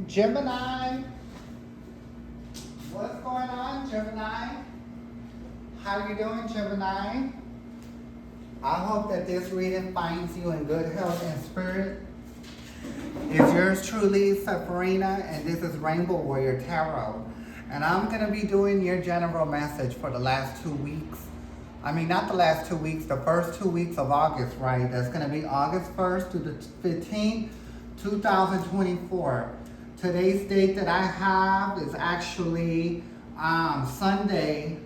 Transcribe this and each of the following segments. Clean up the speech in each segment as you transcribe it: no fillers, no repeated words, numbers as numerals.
Gemini, what's going on, Gemini? How you doing, Gemini? I hope that this reading finds you in good health and spirit. It's yours truly, Safarina, and this is Rainbow Warrior Tarot. And I'm going to be doing your general message for the last 2 weeks. I mean, not the last 2 weeks, the first 2 weeks of August, right? That's going to be August 1st to the 15th, 2024. Today's date that I have is actually Sunday,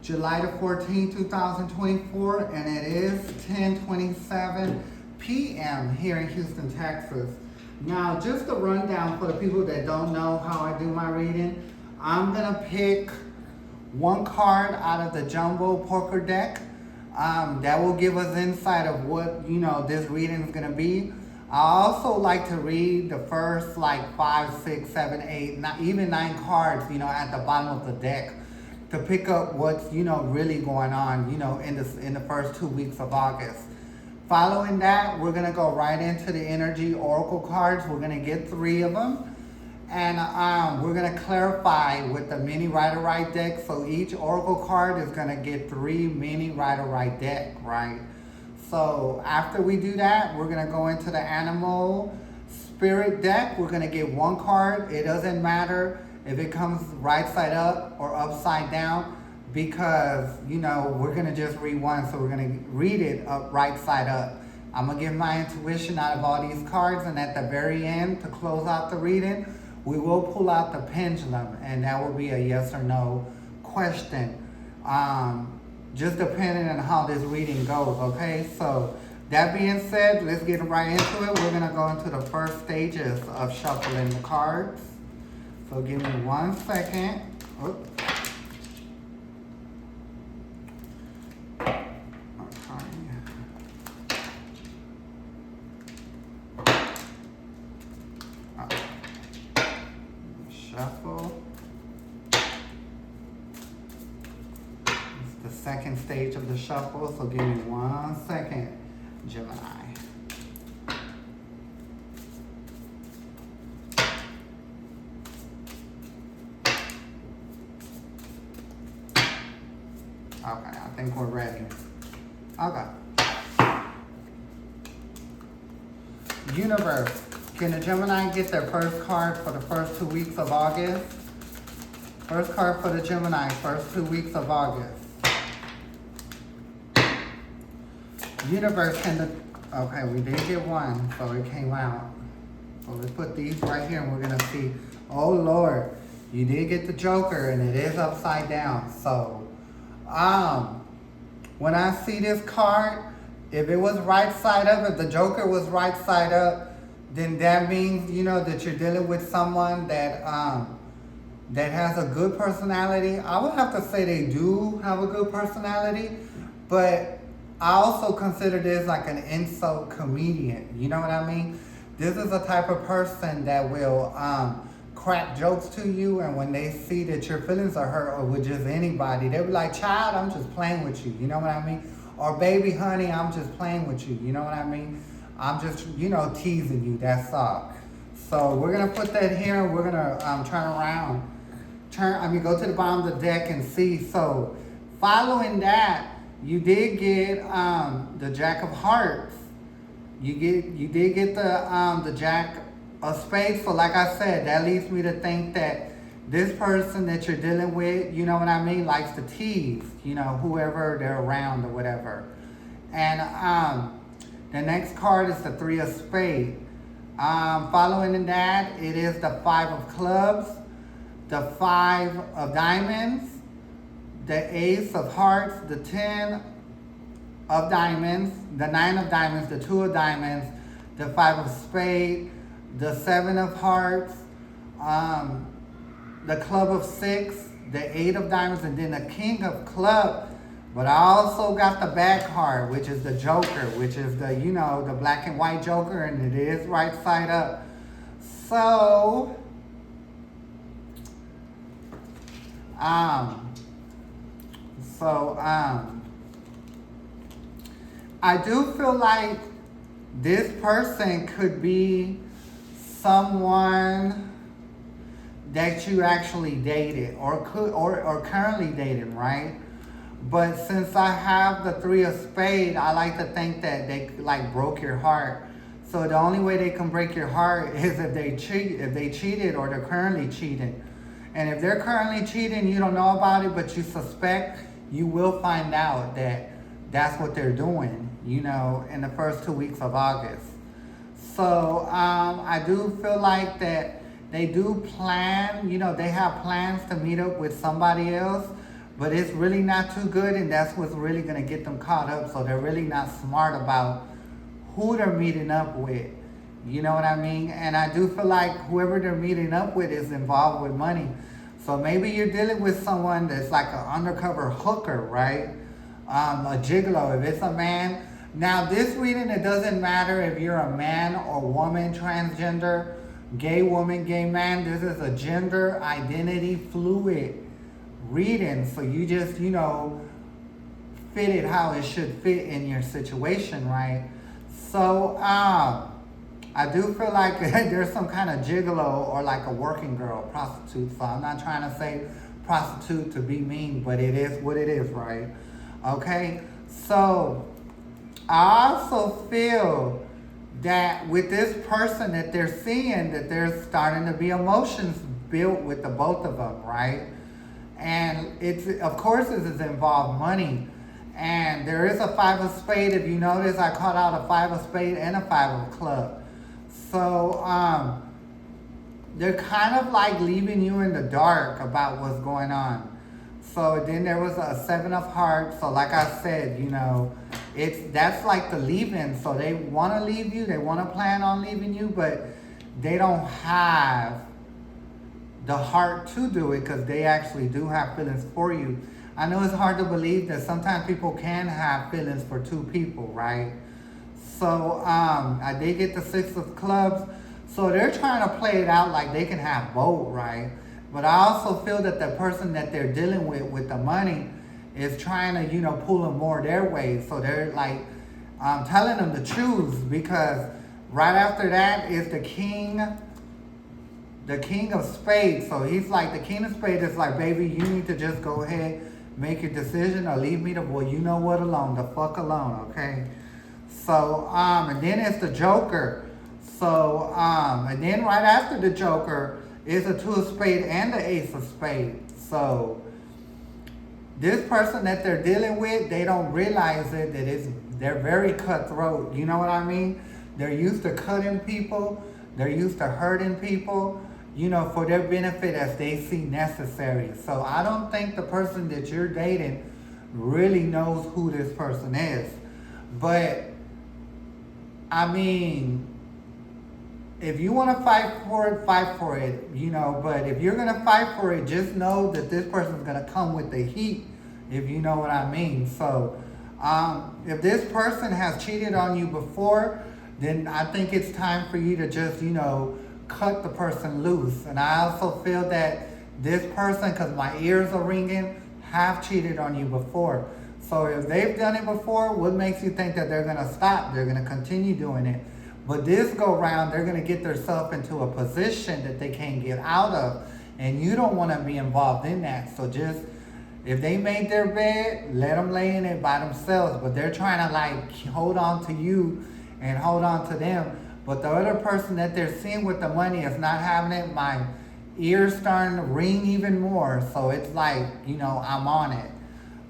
July the 14th, 2024, and it is 10:27 p.m. here in Houston, Texas. Now, just a rundown for the people that don't know how I do my reading. I'm gonna pick one card out of the jumbo poker deck that will give us insight of what this reading is gonna be. I also like to read the first like 5, 6, 7, 8, even 9 cards, at the bottom of the deck to pick up what's, really going on, in the first 2 weeks of August. Following that, we're gonna go right into the energy oracle cards. We're gonna get 3 of them. And we're gonna clarify with the mini Rider-Rite deck. So each oracle card is gonna get 3 mini Rider-Rite deck, right? So after we do that, we're gonna go into the animal spirit deck. We're gonna get 1 card. It doesn't matter if it comes right side up or upside down, because we're gonna just read 1, so we're gonna read it up right side up. I'm gonna give my intuition out of all these cards, and at the very end, to close out the reading, we will pull out the pendulum, and that will be a yes or no question. Just depending on how this reading goes, okay? So that being said, let's get right into it. We're gonna go into the first stages of shuffling the cards. So give me 1 second. Oops. Shuffle. It's the second stage of the shuffle, so give me 1 second, Gemini. Okay, I think we're ready. Okay. Universe, can the Gemini get their first card for the first 2 weeks of August? First card for the Gemini, first 2 weeks of August. Universe, okay, we did get 1, so it came out. So let's put these right here and we're gonna see. Oh Lord, you did get the Joker and it is upside down. So, when I see this card, if it was right side up, if the Joker was right side up, then that means, that you're dealing with someone that that has a good personality. I would have to say they do have a good personality, but I also consider this like an insult comedian. You know what I mean? This is a type of person that will crack jokes to you, and when they see that your feelings are hurt, or with just anybody, they'll be like, child, I'm just playing with you. You know what I mean? Or baby, honey, I'm just playing with you. You know what I mean? I'm just, teasing you. That's all. So we're going to put that here. We're going to turn around. Go to the bottom of the deck and see. So following that, you did get the Jack of Hearts. You did get the Jack of Spades. So like I said, that leads me to think that this person that you're dealing with, you know what I mean, likes to tease, whoever they're around or whatever. And the next card is the 3 of Spades. Following in that, it is the 5 of Clubs, the 5 of Diamonds, the Ace of Hearts, the 10 of Diamonds, the 9 of Diamonds, the 2 of Diamonds, the 5 of Spades, the 7 of Hearts, the Club of 6, the 8 of Diamonds, and then the King of Clubs. But I also got the back card, which is the Joker, which is the, the black and white Joker, and it is right side up. So, I do feel like this person could be someone that you actually dated or currently dating, right? But since I have the three of spades, I like to think that they like broke your heart. So the only way they can break your heart is if they cheated or they're currently cheating. And if they're currently cheating, you don't know about it, but you suspect, you will find out that that's what they're doing, in the first 2 weeks of August. So I do feel like that they do plan, they have plans to meet up with somebody else, but it's really not too good, and that's what's really going to get them caught up. So they're really not smart about who they're meeting up with. You know what I mean? And I do feel like whoever they're meeting up with is involved with money. So maybe you're dealing with someone that's like an undercover hooker, right? A gigolo, if it's a man. Now this reading, it doesn't matter if you're a man or woman, transgender, gay woman, gay man. This is a gender identity fluid reading. So you just, fit it how it should fit in your situation, right? So I do feel like there's some kind of gigolo or like a working girl, prostitute. So I'm not trying to say prostitute to be mean, but it is what it is, right? Okay, so I also feel that with this person that they're seeing, that there's starting to be emotions built with the both of them, right? And it's, of course, this is involved money. And there is a five of spades. If you notice, I caught out a five of spades and a five of club. So they're kind of like leaving you in the dark about what's going on. So then there was a seven of hearts. So like I said, that's like the leaving. So they want to leave you. They want to plan on leaving you, but they don't have the heart to do it because they actually do have feelings for you. I know it's hard to believe that sometimes people can have feelings for two people, right? So I did get the six of clubs. So they're trying to play it out like they can have both, right? But I also feel that the person that they're dealing with the money is trying to, pull them more their way. So they're like telling them to choose, because right after that is the king of spades. So he's like, the king of spades is like, baby, you need to just go ahead, make your decision, or leave me the alone, the fuck alone, okay? So, and then it's the joker. So, and then right after the joker is the two of spades and the ace of spades. So, this person that they're dealing with, they don't realize it, they're very cutthroat. You know what I mean? They're used to cutting people. They're used to hurting people, for their benefit as they see necessary. So I don't think the person that you're dating really knows who this person is. But, I mean, if you want to fight for it, but if you're going to fight for it, just know that this person's going to come with the heat, if you know what I mean. So, if this person has cheated on you before, then I think it's time for you to just, cut the person loose. And I also feel that this person, because my ears are ringing, have cheated on you before. So if they've done it before, what makes you think that they're going to stop? They're going to continue doing it. But this go round, they're going to get themselves into a position that they can't get out of. And you don't want to be involved in that. So just, if they made their bed, let them lay in it by themselves. But they're trying to like hold on to you and hold on to them. But the other person that they're seeing with the money is not having it. My ears starting to ring even more. So it's like, I'm on it.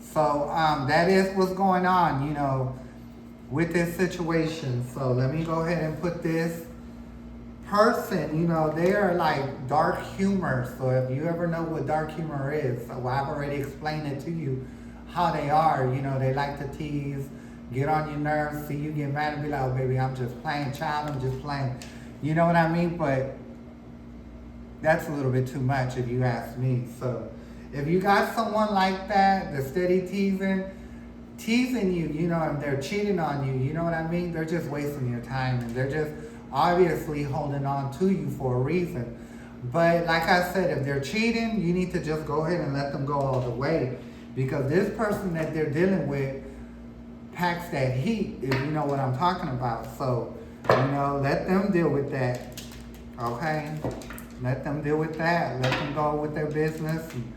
So that is what's going on, with this situation. So let me go ahead and put this person, they are like dark humor. So if you ever know what dark humor is, so I've already explained it to you how they are. They like to tease, get on your nerves, see you get mad and be like, oh baby, I'm just playing, child, I'm just playing. You know what I mean? But that's a little bit too much if you ask me. So if you got someone like that, that's steady teasing you, and they're cheating on you, you know what I mean? They're just wasting your time, and they're just obviously holding on to you for a reason. But like I said, if they're cheating, you need to just go ahead and let them go all the way, because this person that they're dealing with packs that heat, if you know what I'm talking about. So, let them deal with that, okay? Let them deal with that. Let them go with their business and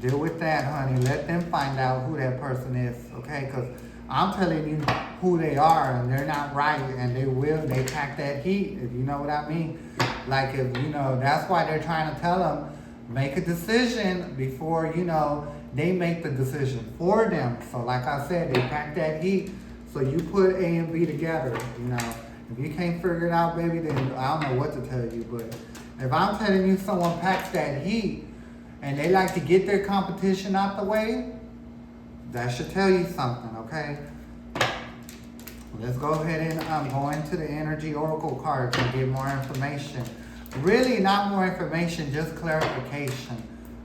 deal with that, honey. Let them find out who that person is, okay? Because I'm telling you who they are, and they're not right, and they pack that heat, if you know what I mean. Like, if, you know, that's why they're trying to tell them, make a decision before, you know, they make the decision for them. So like I said, they pack that heat. So you put A and B together, you know. If you can't figure it out, baby, then I don't know what to tell you. But if I'm telling you someone packs that heat and they like to get their competition out the way, that should tell you something, okay? Let's go ahead and go into the energy oracle cards and get more information. Really not more information, just clarification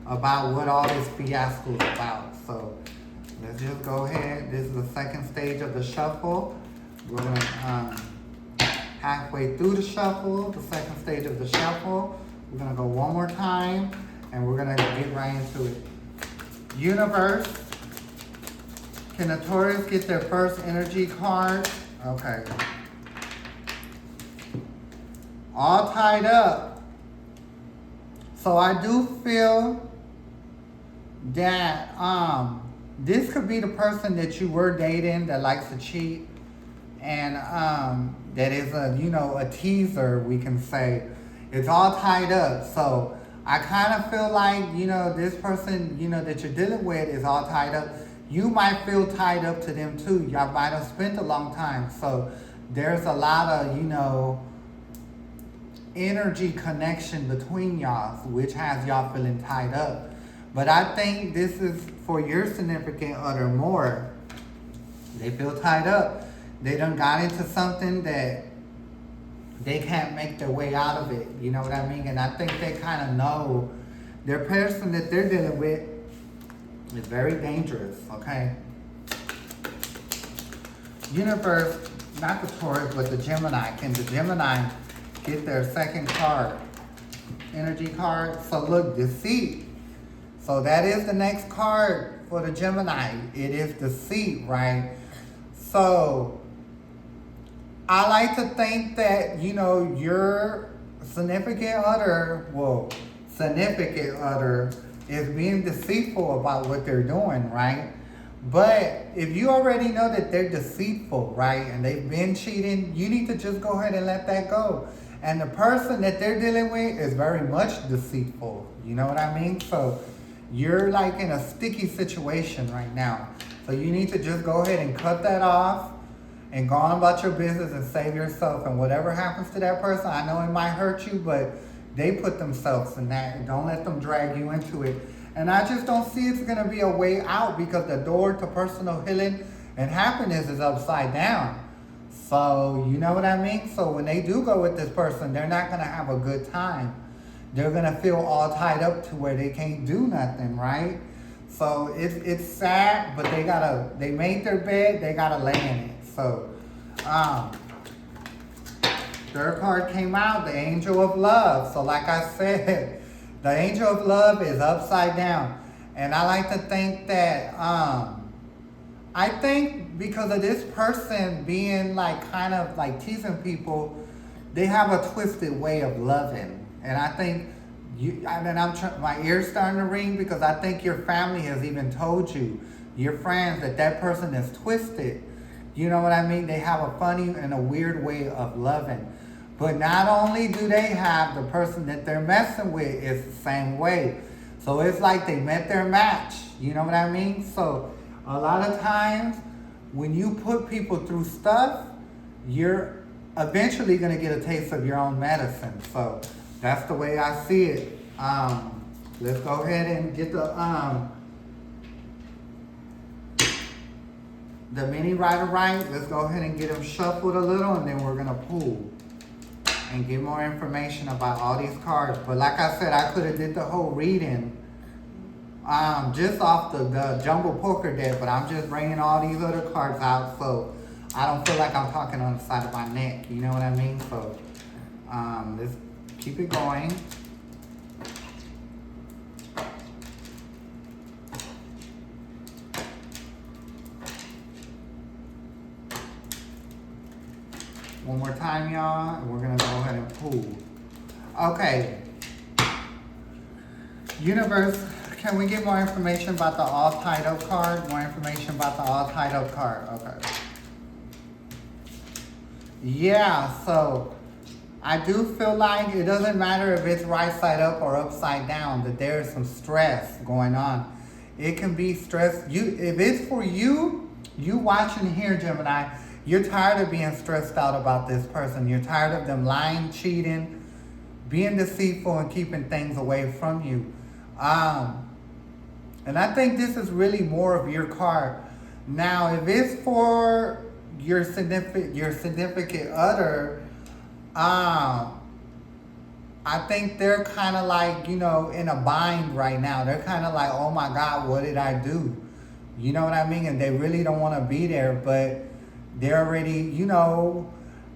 about what all this fiasco is about. So let's just go ahead. This is the second stage of the shuffle. We're gonna halfway through the shuffle, the second stage of the shuffle. We're gonna go one more time and we're gonna get right into it. Universe, can the Taurus get their first energy card? Okay. All tied up. So I do feel that this could be the person that you were dating that likes to cheat, and that is a teaser, we can say. It's all tied up. So I kind of feel like, this person, that you're dealing with is all tied up. You might feel tied up to them too. Y'all might have spent a long time. So there's a lot of, energy connection between y'all, which has y'all feeling tied up. But I think this is for your significant other more. They feel tied up. They done got into something that they can't make their way out of it. You know what I mean? And I think they kind of know their person that they're dealing with is very dangerous, okay? Universe, not the Taurus, but the Gemini. Can the Gemini get their second card? Energy card. So look, deceit. So that is the next card for the Gemini. It is deceit, right? So I like to think that, your significant other is being deceitful about what they're doing, right? But if you already know that they're deceitful, right, and they've been cheating, you need to just go ahead and let that go. And the person that they're dealing with is very much deceitful. You know what I mean? So you're like in a sticky situation right now. So you need to just go ahead and cut that off and go on about your business and save yourself. And whatever happens to that person, I know it might hurt you, but they put themselves in that. Don't let them drag you into it. And I just don't see it's going to be a way out, because the door to personal healing and happiness is upside down. So, you know what I mean? So when they do go with this person, they're not going to have a good time. They're going to feel all tied up to where they can't do nothing, right? So it's sad, but they made their bed, they got to lay in it. So, third card came out, the Angel of Love. So like I said, the Angel of Love is upside down. And I like to think that, I think because of this person being kind of teasing people, they have a twisted way of loving. And I think my ears starting to ring, because I think your family has even told you, your friends, that person is twisted. You know what I mean? They have a funny and a weird way of loving. But not only do they have the person that they're messing with is the same way. So it's like they met their match. You know what I mean? So a lot of times when you put people through stuff, you're eventually going to get a taste of your own medicine. So that's the way I see it. Let's go ahead and get the mini rider-right. Let's go ahead and get them shuffled a little, and then we're going to pull and get more information about all these cards. But like I said, I could have did the whole reading just off the jumbo poker deck, but I'm just bringing all these other cards out, so I don't feel like I'm talking on the side of my neck. You know what I mean? So let's keep it going. One more time, y'all, and we're gonna go ahead and pull. Okay, Universe, can we get more information about the all tied up card? More information about the all tied up card. Okay. Yeah, so I do feel like it doesn't matter if it's right side up or upside down, that there is some stress going on. It can be stress. If it's for you, you watching here, Gemini, you're tired of being stressed out about this person. You're tired of them lying, cheating, being deceitful, and keeping things away from you. And I think this is really more of your card. Now, if it's for your significant other, I think they're kind of like, in a bind right now. They're kind of like, oh my God, what did I do? You know what I mean? And they really don't want to be there, but they're already,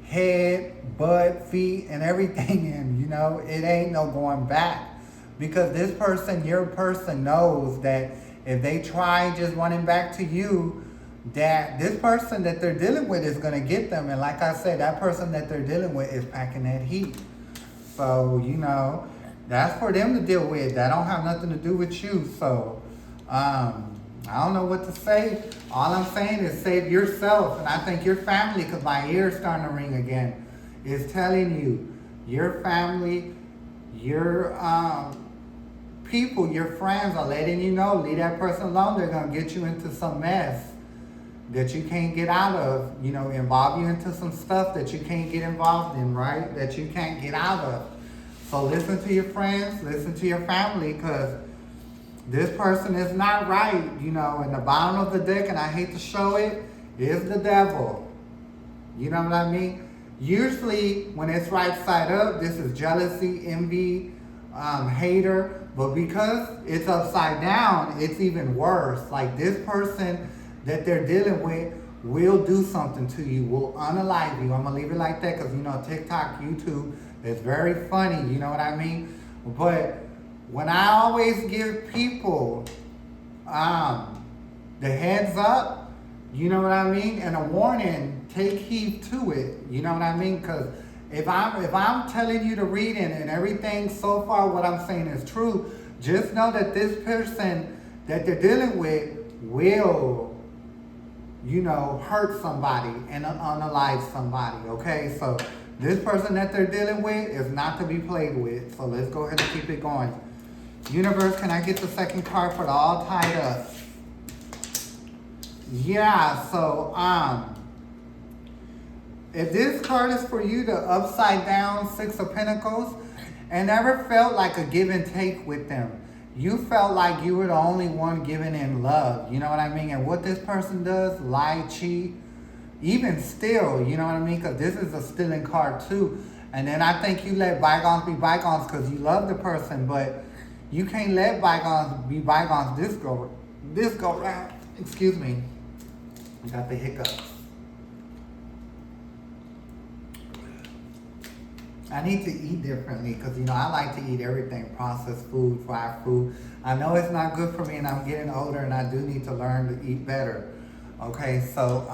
head, butt, feet, and everything in, it ain't no going back. Because this person, your person, knows that if they try just running back to you, that this person that they're dealing with is going to get them. And like I said, that person that they're dealing with is packing that heat. So, that's for them to deal with. That don't have nothing to do with you. So, I don't know what to say. All I'm saying is save yourself. And I think your family, because my ear's starting to ring again, is telling you, your family, your people, your friends are letting you know, leave that person alone. They're going to get you into some mess that you can't get out of, involve you into some stuff that you can't get involved in, right? That you can't get out of. So listen to your friends, listen to your family, because this person is not right, in the bottom of the deck, and I hate to show it, is the devil. You know what I mean? Usually when it's right side up, this is jealousy, envy, hater. But because it's upside down, it's even worse. Like this person that they're dealing with will do something to you, will unalive you. I'm going to leave it like that because, TikTok, YouTube is very funny. You know what I mean? But when I always give people the heads up, you know what I mean? And a warning, take heed to it. You know what I mean? Because if I'm telling you to read it and everything so far, what I'm saying is true, just know that this person that they're dealing with will, hurt somebody and unalive somebody, okay? So this person that they're dealing with is not to be played with. So let's go ahead and keep it going. Universe, can I get the second card for the all tied up? Yeah, so, if this card is for you, the upside down Six of Pentacles, and never felt like a give and take with them. You felt like you were the only one giving in love. You know what I mean? And what this person does, lie, cheat, even steal, you know what I mean? Because this is a stealing card too. And then I think you let bygones be bygones because you love the person, but you can't let bygones be bygones this go round. Excuse me. I got the hiccups. I need to eat differently because, I like to eat everything, processed food, fried food. I know it's not good for me and I'm getting older and I do need to learn to eat better. Okay, so,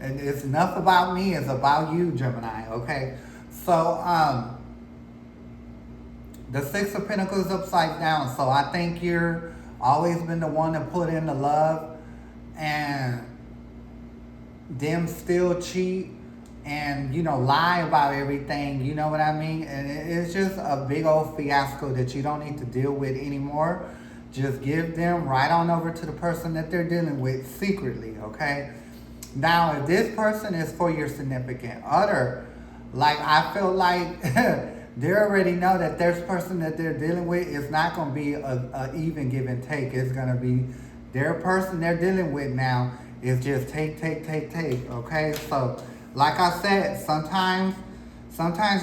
and it's enough about me, it's about you, Gemini, okay? So, the Six of Pentacles upside down. So I think you're always been the one to put in the love and them still cheat and, lie about everything, you know what I mean? And it's just a big old fiasco that you don't need to deal with anymore. Just give them right on over to the person that they're dealing with secretly, okay? Now, if this person is for your significant other, like I feel like they already know that this person that they're dealing with is not going to be a even give and take. It's going to be their person they're dealing with now is just take, okay? So, like I said, sometimes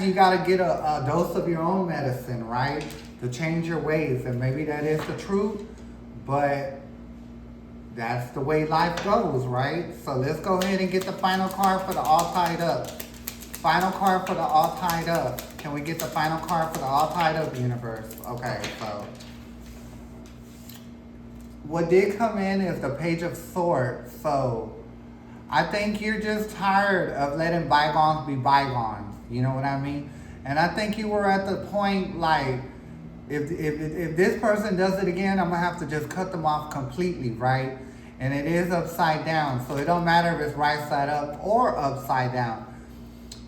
you got to get a dose of your own medicine, right? To change your ways. And maybe that is the truth, but that's the way life goes, right? So let's go ahead and get the final card for the all tied up. Final card for the all tied up. Can we get the final card for the all tied up, universe? Okay, so what did come in is the Page of Swords. So I think you're just tired of letting bygones be bygones. You know what I mean? And I think you were at the point like If this person does it again, I'm gonna have to just cut them off completely, right? And it is upside down, so it don't matter if it's right side up or upside down.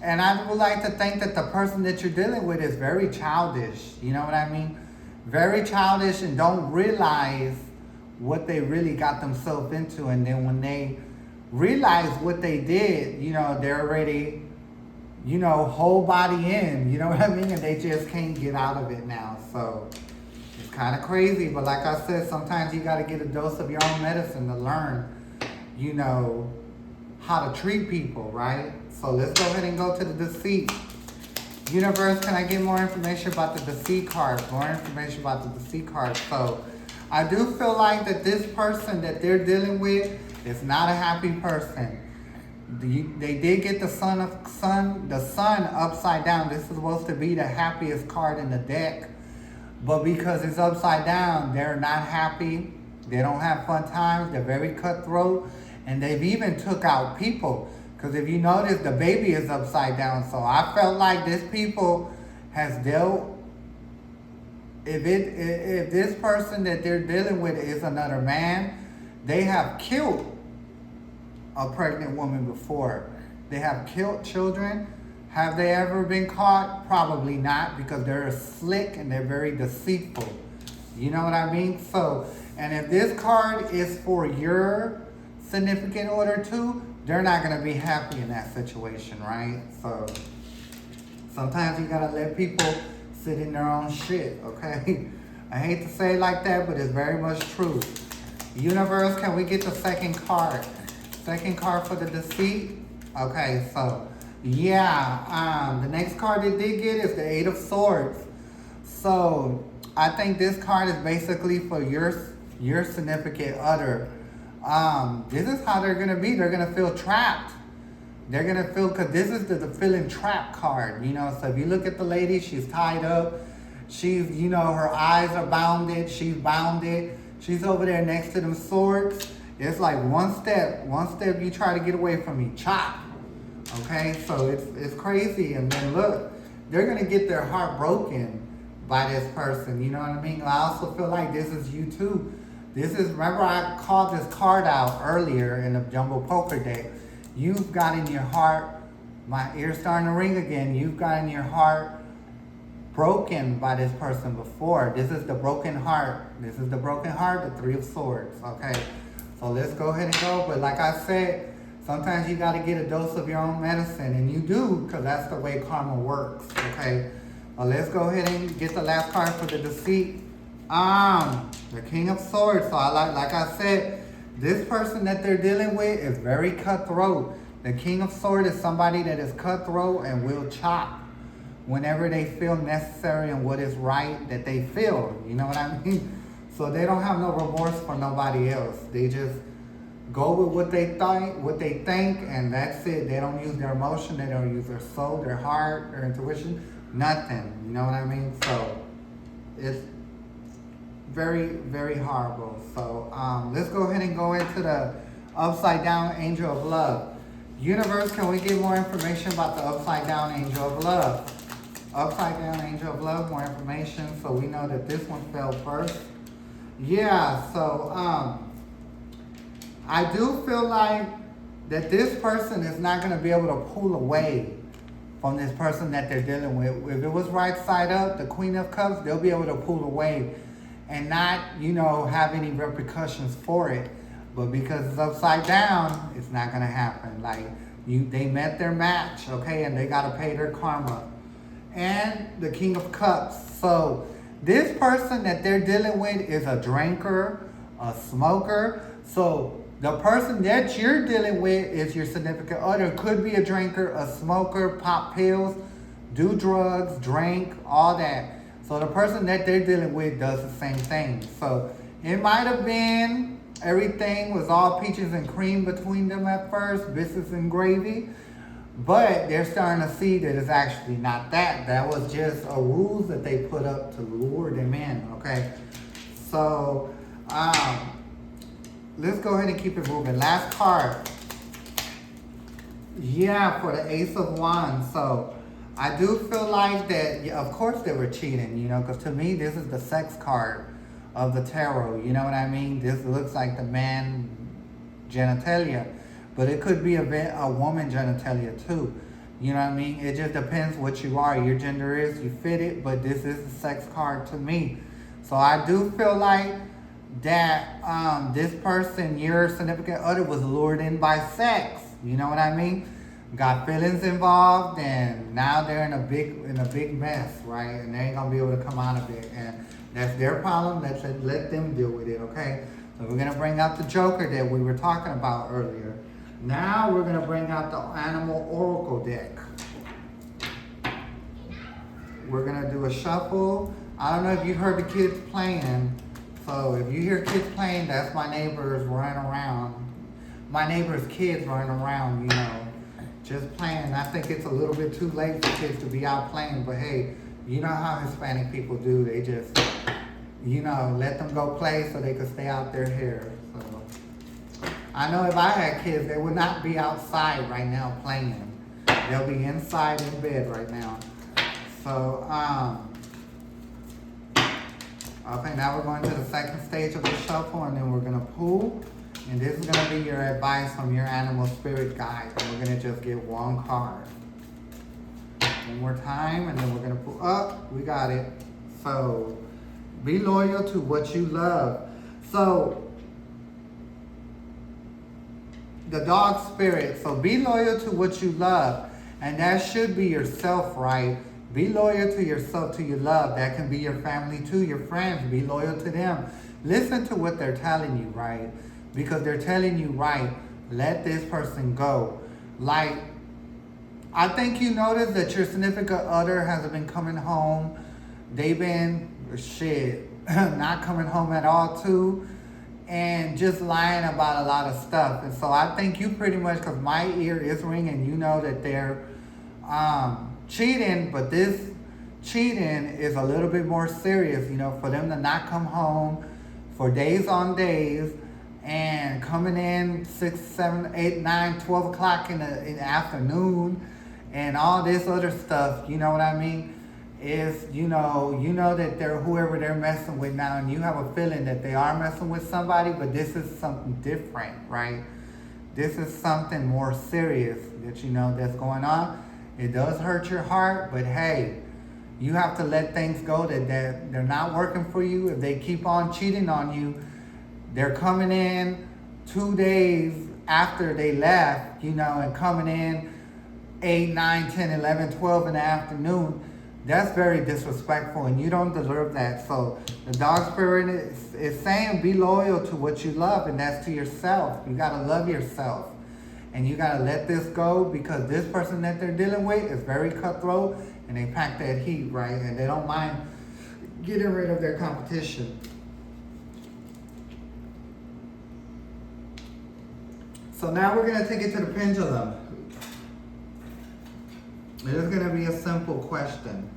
And I would like to think that the person that you're dealing with is very childish. You know what I mean? Very childish and don't realize what they really got themselves into. And then when they realize what they did, they're already, whole body in. You know what I mean? And they just can't get out of it now. So it's kind of crazy. But like I said, sometimes you got to get a dose of your own medicine to learn, how to treat people, right? So let's go ahead and go to the deceit. Universe, can I get more information about the deceit card? More information about the deceit card. So I do feel like that this person that they're dealing with is not a happy person. They did get the sun upside down. This is supposed to be the happiest card in the deck. But because it's upside down, they're not happy. They don't have fun times. They're very cutthroat. And they've even took out people. Because if you notice, the baby is upside down. So I felt like this people has dealt. If this person that they're dealing with is another man, they have killed a pregnant woman before. They have killed children. Have they ever been caught? Probably not, because they're slick and they're very deceitful. You know what I mean? So, and if this card is for your significant other too, they're not going to be happy in that situation, right? So sometimes you got to let people sit in their own shit, okay? I hate to say it like that, but it's very much true. Universe, can we get the second card? Second card for the deceit? Okay, so yeah, the next card they did get is the Eight of Swords. So I think this card is basically for your significant other. This is how they're going to be. They're going to feel trapped. They're going to feel, because this is the feeling trapped card, So if you look at the lady, she's tied up. She's, her eyes are bounded. She's bounded. She's over there next to them swords. It's like one step you try to get away from me. Chop. Okay, so it's crazy. And then look, they're going to get their heart broken by this person. You know what I mean? I also feel like this is you too. Remember I called this card out earlier in the Jumbo Poker deck. You've got in your heart, my ear's starting to ring again, you've got in your heart broken by this person before. This is the broken heart. This is the broken heart, the Three of Swords, okay? So let's go ahead and go. But like I said, sometimes you got to get a dose of your own medicine, and you do, because that's the way karma works, okay? Well, let's go ahead and get the last card for the deceit. The King of Swords. So like I said, this person that they're dealing with is very cutthroat. The King of Swords is somebody that is cutthroat and will chop whenever they feel necessary and what is right that they feel. You know what I mean? So they don't have no remorse for nobody else. They just go with what they think, and that's it. They don't use their emotion. They don't use their soul, their heart, their intuition, nothing. You know what I mean? So it's very, very horrible. So let's go ahead and go into the upside down angel of love. Universe, can we get more information about the upside down angel of love? Upside down angel of love, more information, so we know that this one fell first. Yeah, so I do feel like that this person is not going to be able to pull away from this person that they're dealing with. If it was right side up, the Queen of Cups, they'll be able to pull away and not, have any repercussions for it. But because it's upside down, it's not going to happen. Like, they met their match, okay, and they got to pay their karma. And the King of Cups. So this person that they're dealing with is a drinker, a smoker. So the person that you're dealing with is your significant other. Could be a drinker, a smoker, pop pills, do drugs, drink, all that. So the person that they're dealing with does the same thing. So it might have been everything was all peaches and cream between them at first, biscuits and gravy. But they're starting to see that it's actually not that. That was just a ruse that they put up to lure them in, okay? So let's go ahead and keep it moving. Last card. Yeah, for the Ace of Wands. So I do feel like that, yeah, of course they were cheating, you know, because to me, this is the sex card of the tarot. You know what I mean? This looks like the man genitalia, but it could be a woman genitalia too. You know what I mean? It just depends what you are. Your gender is, you fit it, but this is a sex card to me. So I do feel like that this person, your significant other, was lured in by sex. You know what I mean? Got feelings involved, and now they're in a big mess, right? And they ain't gonna be able to come out of it, and that's their problem. Let them deal with it, okay? So we're gonna bring out the Joker that we were talking about earlier. Now we're gonna bring out the Animal Oracle deck. We're gonna do a shuffle. I don't know if you heard the kids playing. So if you hear kids playing, that's my neighbors running around. My neighbors' kids running around, you know, just playing. I think it's a little bit too late for kids to be out playing, but hey, you know how Hispanic people do. They just, you know, let them go play so they can stay out their hair. So I know if I had kids, they would not be outside right now playing. They'll be inside in bed right now. So, okay, now we're going to the second stage of the shuffle, and then we're going to pull. And this is going to be your advice from your animal spirit guide. And we're going to just get one card. One more time, and then we're going to pull up. We got it. So, be loyal to what you love. So, the dog spirit. So, be loyal to what you love. And that should be yourself, right? Be loyal to yourself, to your love. That can be your family too, your friends. Be loyal to them. Listen to what they're telling you, right? Because they're telling you, right, let this person go. Like, I think you noticed that your significant other hasn't been coming home. They've been, not coming home at all too. And just lying about a lot of stuff. And so I think you pretty much, because my ear is ringing, you know that they're cheating, but this cheating is a little bit more serious, you know, for them to not come home for days on days and coming in 6, 7, 8, 9, 12 o'clock in the afternoon and all this other stuff, you know what I mean? Is, you know that they're whoever they're messing with now, and you have a feeling that they are messing with somebody, but this is something different, right? This is something more serious that you know that's going on. It does hurt your heart, but hey, you have to let things go that they're not working for you. If they keep on cheating on you, they're coming in 2 days after they left, you know, and coming in 8, 9, 10, 11, 12 in the afternoon. That's very disrespectful, and you don't deserve that. So the dog spirit is saying be loyal to what you love, and that's to yourself. You got to love yourself. And you got to let this go, because this person that they're dealing with is very cutthroat, and they pack that heat, right? And they don't mind getting rid of their competition. So now we're going to take it to the pendulum. It is going to be a simple question.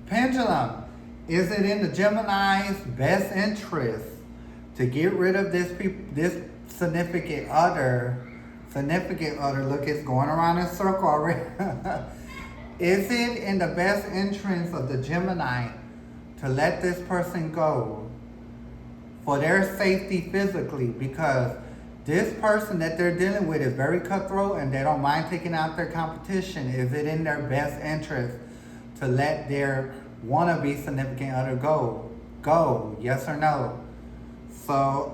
Pendulum, is it in the Gemini's best interest to get rid of this significant other? Look, it's going around in a circle already. Is it in the best interest of the Gemini to let this person go for their safety physically? Because this person that they're dealing with is very cutthroat, and they don't mind taking out their competition. Is it in their best interest to let their wannabe significant other go? Go, yes or no? So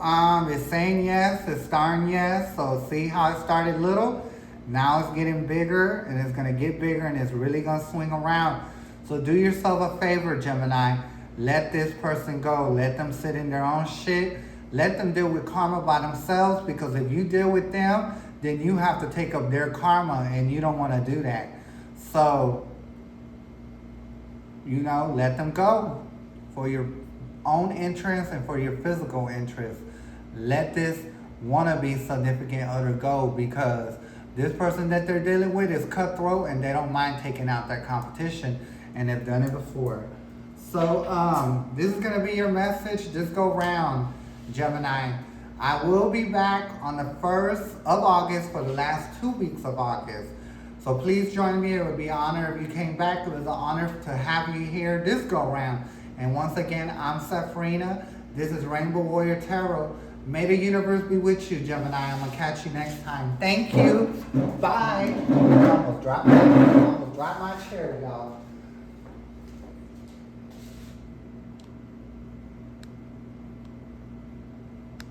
it's saying yes, it's starting yes. So see how it started little? Now it's getting bigger, and it's gonna get bigger, and it's really gonna swing around. So do yourself a favor, Gemini. Let this person go. Let them sit in their own shit. Let them deal with karma by themselves, because if you deal with them, then you have to take up their karma, and you don't want to do that. So, you know, let them go for your own interest and for your physical interest. Let this wannabe significant other go, because this person that they're dealing with is cutthroat, and they don't mind taking out their competition, and they've done it before. So this is going to be your message this go round, Gemini. I will be back on the 1st of August for the last 2 weeks of August. So please join me. It would be an honor if you came back. It was an honor to have you here this go round. And once again, I'm Safrina. This is Rainbow Warrior Tarot. May the universe be with you, Gemini. I'm going to catch you next time. Thank you. Bye. I almost dropped my chair, y'all.